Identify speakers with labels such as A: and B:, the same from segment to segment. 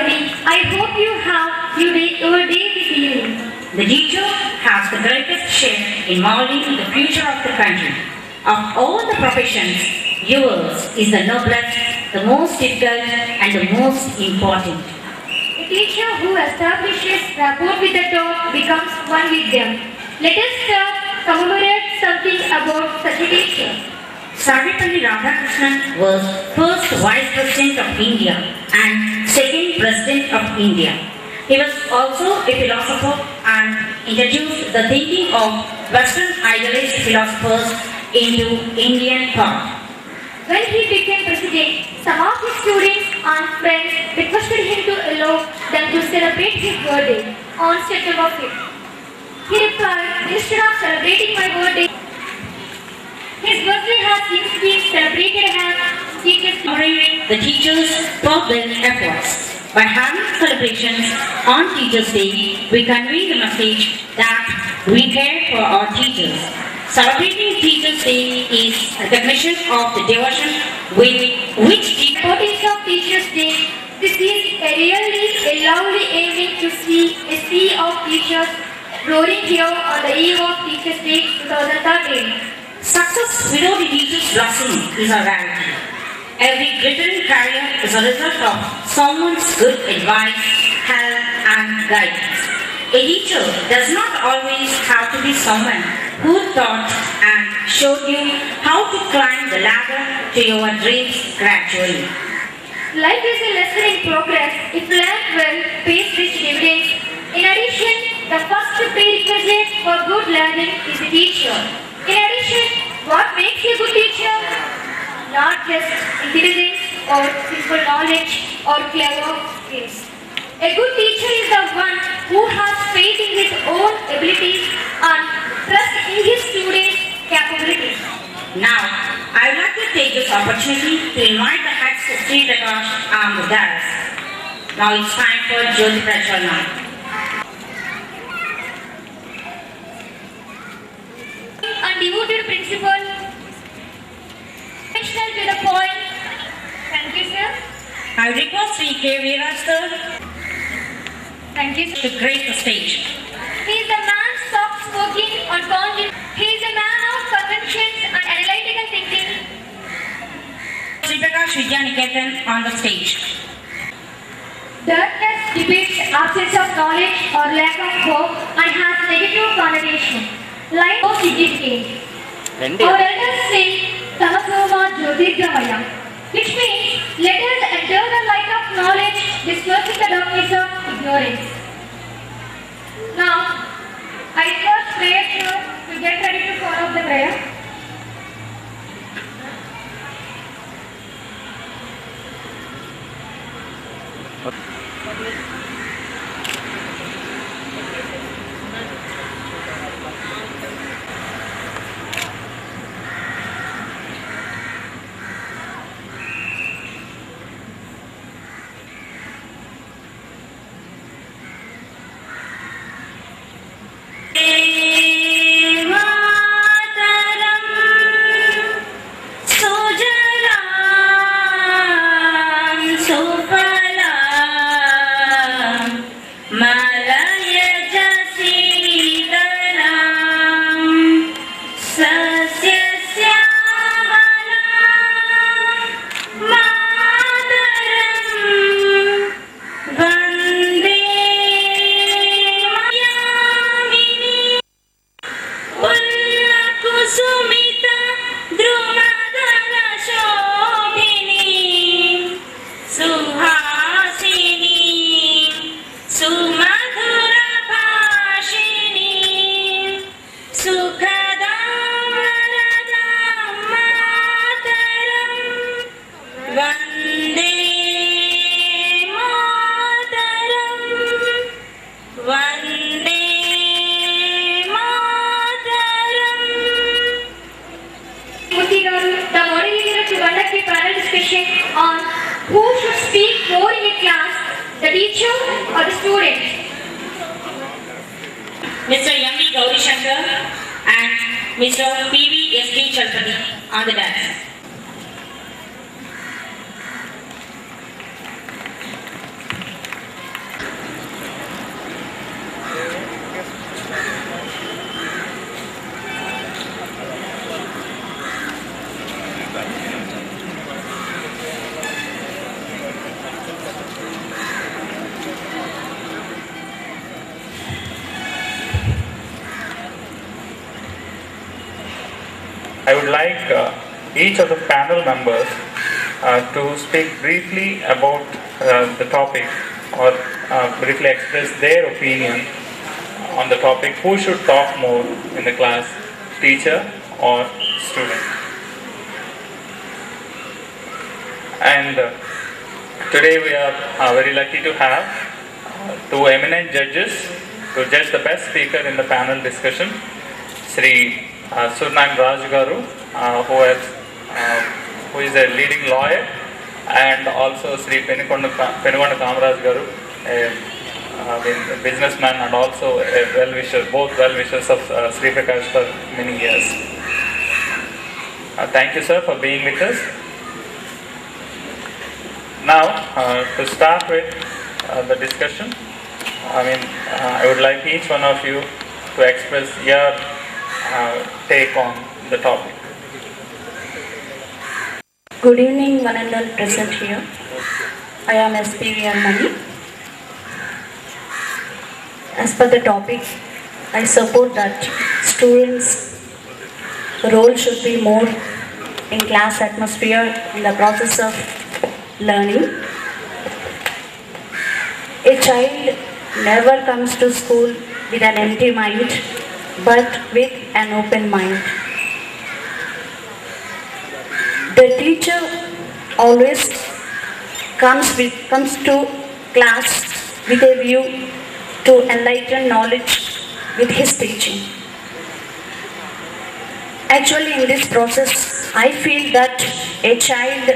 A: Parvati, I hope your day this evening.
B: The teacher has the greatest share in molding the future of the country. Of all the professions, yours is the noblest, the most difficult, and the most important.
A: A teacher who establishes rapport with the dog becomes one with them. Let us commemorate something about such a teacher.
B: Sarvepalli Radhakrishnan was first Vice President of India and second President of India. He was also a philosopher and introduced the thinking of Western idealist philosophers into Indian thought.
A: When he became president, some of his students and friends requested him to allow them to celebrate his birthday on September 5th. He replied, instead of celebrating my birthday, his birthday has since been celebrated as Teachers' Day.
B: The teachers for their efforts. By having celebrations on Teachers' Day, we convey the message that we care for our teachers. Celebrating Teachers' Day is recognition of the devotion with which
A: The importance of Teachers' Day. This is a lovely evening to see a sea of teachers roaring here on the eve of Teachers' Day 2013.
B: success without the teacher's blessing is a rarity. Every glittering career is a result of someone's good advice, help, and guidance. A teacher does not always have to be someone who taught and showed you how to climb the ladder to your dreams gradually.
A: Life is a lesson in progress. If learned well, pays rich dividends. In addition, the first prerequisite for good learning is a teacher. In addition, what makes a good teacher? Not just intelligence or simple knowledge or clever skills. A good teacher is the one who has faith in his own abilities and trust in his students' capabilities.
B: Now, I would like to take this opportunity to invite the heads to Sri Prakash and the dais. Now it's time for Jyoti Prajwalana.
A: And devoted principal, professional to the point. Thank you, sir.
B: I request Sri K. Viraj sir
A: Thank you,
B: to
A: sir.
B: grace the stage.
A: He is a man soft-spoken and confident. He is a man of conventions and analytical thinking.
B: Sri Prakash Vidya Niketan on the stage.
A: Darkness depicts absence of knowledge or lack of hope and has negative connotation. Life of significance. Our elders say, Tamasoma Jyotirgamaya, which means let us enter the light of knowledge, dispersing the darkness of ignorance. Now, I request prayer to get ready to follow the prayer. On who should speak more in a class, the teacher or the student.
B: Mr. M.V. Gauri Shankar and Mr. P.V. S.D. Chalpati on the dais.
C: I would like each of the panel members to speak briefly about the topic, or briefly express their opinion on the topic. Who should talk more in the class, teacher or student? And today we are very lucky to have two eminent judges to judge the best speaker in the panel discussion. Sri Surnan Raj Garu, who is a leading lawyer, and also Sri Penikonda Kamaraj Garu, a businessman and also a well-wisher, both well-wishers of Sri Prakash for many years. Thank you, sir, for being with us. Now, to start with the discussion, I would like each one of you to express your take on the topic.
D: Good evening, one and all present here. I am S.P.V.R. Mani. As per the topic, I support that students' role should be more in class atmosphere in the process of learning. A child never comes to school with an empty mind, but with an open mind. The teacher always comes to class with a view to enlighten knowledge with his teaching. Actually, in this process, I feel that a child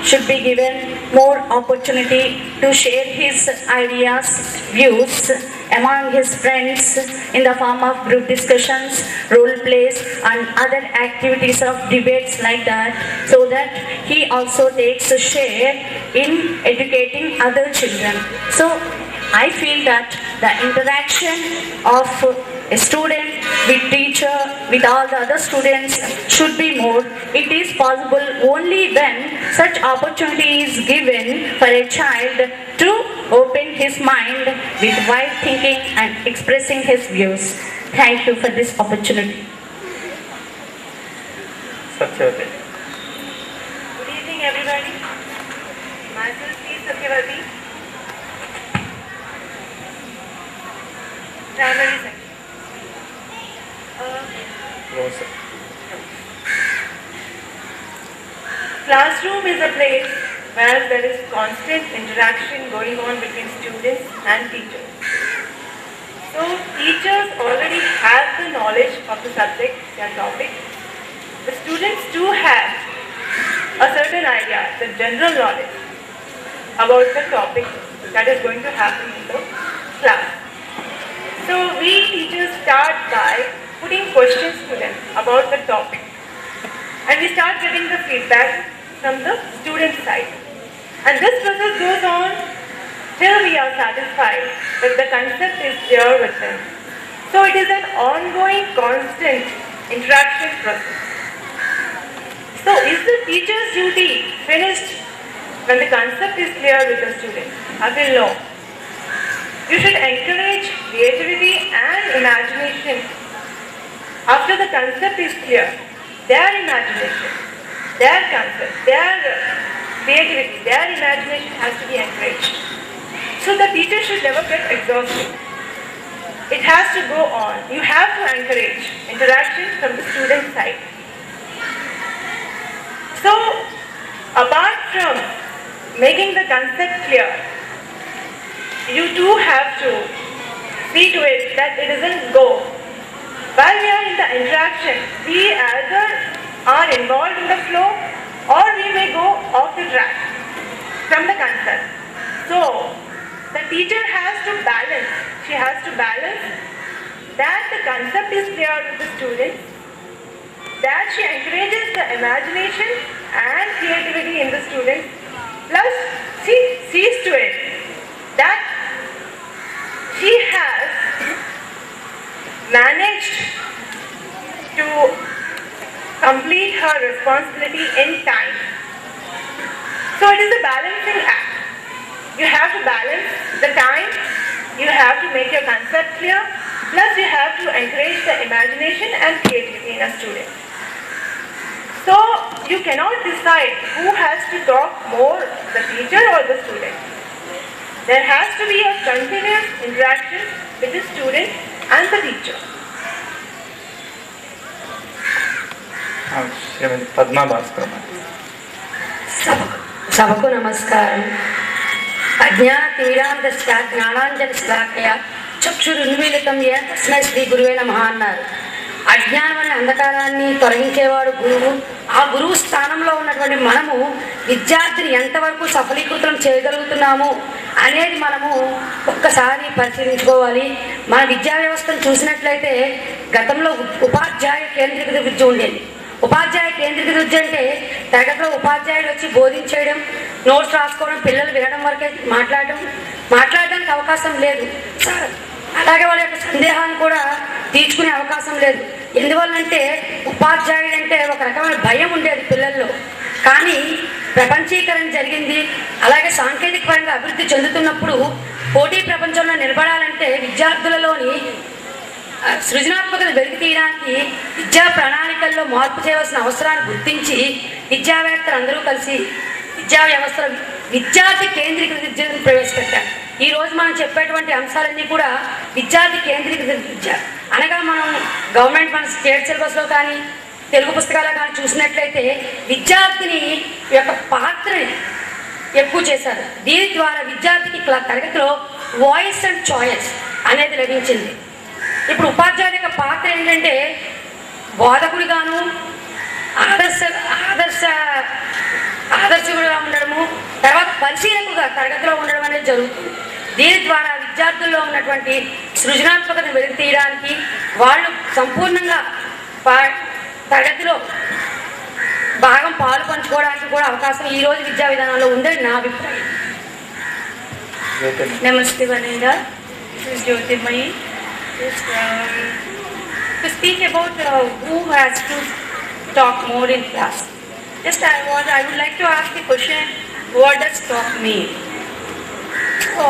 D: should be given more opportunity to share his ideas, views among his friends in the form of group discussions, role plays and other activities of debates like that, so that he also takes a share in educating other children. So I feel that the interaction of a student with teacher, with all the other students should be more. It is possible only when such opportunity is given for a child to open his mind with wide thinking and expressing his views. Thank you for this opportunity.
C: Satyavati.
E: Good evening, everybody. Myself is Satyavati, primary section. Classroom is a place where there is constant interaction going on between students and teachers. So teachers already have the knowledge of the subject, their topic. The students too have a certain idea, the general knowledge about the topic that is going to happen in the class. So we teachers start by putting questions to them about the topic, and we start getting the feedback from the student side, and this process goes on till we are satisfied that the concept is clear with them. So it is an ongoing, constant interaction process. So is the teacher's duty finished when the concept is clear with the student? I will know. You should encourage creativity and imagination. After the concept is clear, their imagination, their concept, their creativity, their imagination has to be encouraged. So the teacher should never get exhausted. It has to go on. You have to encourage interaction from the student side. So, apart from making the concept clear, you too have to see to it that it doesn't go. While we are in the interaction, we either are involved in the flow or we may go off the track from the concept. So, the teacher has to balance. She has to balance that the concept is clear with the students, that she encourages the imagination and creativity in the students, plus she sees to it that she has managed to complete her responsibility in time. So it is a balancing act. You have to balance the time, you have to make your concept clear, plus you have to encourage the imagination and creativity in a student. So you cannot decide who has to talk more, the teacher or the student. There has to be a continuous interaction with the student and the teacher.
C: శ్రీమతి పద్మా భాస్కర్.
F: సభకు నమస్కారం. అజ్ఞానతిమిరాంధస్య జ్ఞానాంజనశ్లాకయ చక్షురున్మీలితం ఏన తస్మై శ్రీ గురువే నమః అన్నారు. అజ్ఞానం అనే అంధకారాన్ని తొలగించేవాడు గురువు. ఆ గురువు స్థానంలో ఉన్నటువంటి మనము విద్యార్థిని ఎంతవరకు సఫలీకృతం చేయగలుగుతున్నాము అనేది మనము ఒక్కసారి పరిశీలించుకోవాలి. మన విద్యా వ్యవస్థను చూసినట్లయితే గతంలో ఉపాధ్యాయ కేంద్రీకృత విద్య ఉండేది. ఉపాధ్యాయ కేంద్రీకృత విద్య అంటే తరగతిలో ఉపాధ్యాయుడు వచ్చి బోధించేయడం, నోట్స్ రాసుకోవడం, పిల్లలు వినడం వరకే మాట్లాడడానికి అవకాశం లేదు. అలాగే వాళ్ళ యొక్క సందేహాన్ని కూడా తీర్చుకునే అవకాశం లేదు. ఎందువల్లంటే ఉపాధ్యాయుడు అంటే ఒక రకమైన భయం ఉండేది పిల్లల్లో. కానీ ప్రపంచీకరణ జరిగింది. అలాగే సాంకేతిక పరంగా అభివృద్ధి చెందుతున్నప్పుడు పోటీ ప్రపంచంలో నిలబడాలంటే విద్యార్థులలోని సృజనాత్మకత వెలికి తీయడానికి విద్యా ప్రణాళికల్లో మార్పు చేయవలసిన అవసరాన్ని గుర్తించి విద్యావేత్తలు అందరూ కలిసి విద్యా వ్యవస్థలో విద్యార్థి కేంద్రీకృత విద్యను ప్రవేశపెట్టారు. ఈ రోజు మనం చెప్పేటువంటి అంశాలన్నీ కూడా విద్యార్థి కేంద్రీకృత విద్య అనగా మనం గవర్నమెంట్ మన స్టేట్ సిలబస్లో కానీ తెలుగు పుస్తకాలు కానీ చూసినట్లయితే విద్యార్థిని యొక్క పాత్రని ఎక్కువ చేశారు. దీని ద్వారా విద్యార్థికి తరగతిలో వాయిస్ అండ్ చాయిస్ అనేది లభించింది. ఇప్పుడు ఉపాధ్యాయుల యొక్క పాత్ర ఏంటంటే బోధకుడిగాను ఆదర్శకుడిగా ఉండడము, తర్వాత పరిశీలకుగా తరగతిలో ఉండడం అనేది జరుగుతుంది. దీని ద్వారా విద్యార్థుల్లో ఉన్నటువంటి సృజనాత్మకతను వెలికి తీయడానికి వాళ్ళు సంపూర్ణంగా తరగతిలో భాగం పాలు పంచుకోవడానికి కూడా అవకాశం ఈ రోజు విద్యా విధానంలో ఉందని నా అభిప్రాయం.
G: Namaste Vanenda, this is Jyotirmayi. To speak about who has to talk more in class. Just I would like to ask the question, what does talk mean? So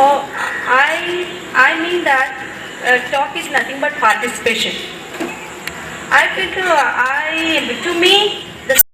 G: I mean that talk is nothing but participation. To me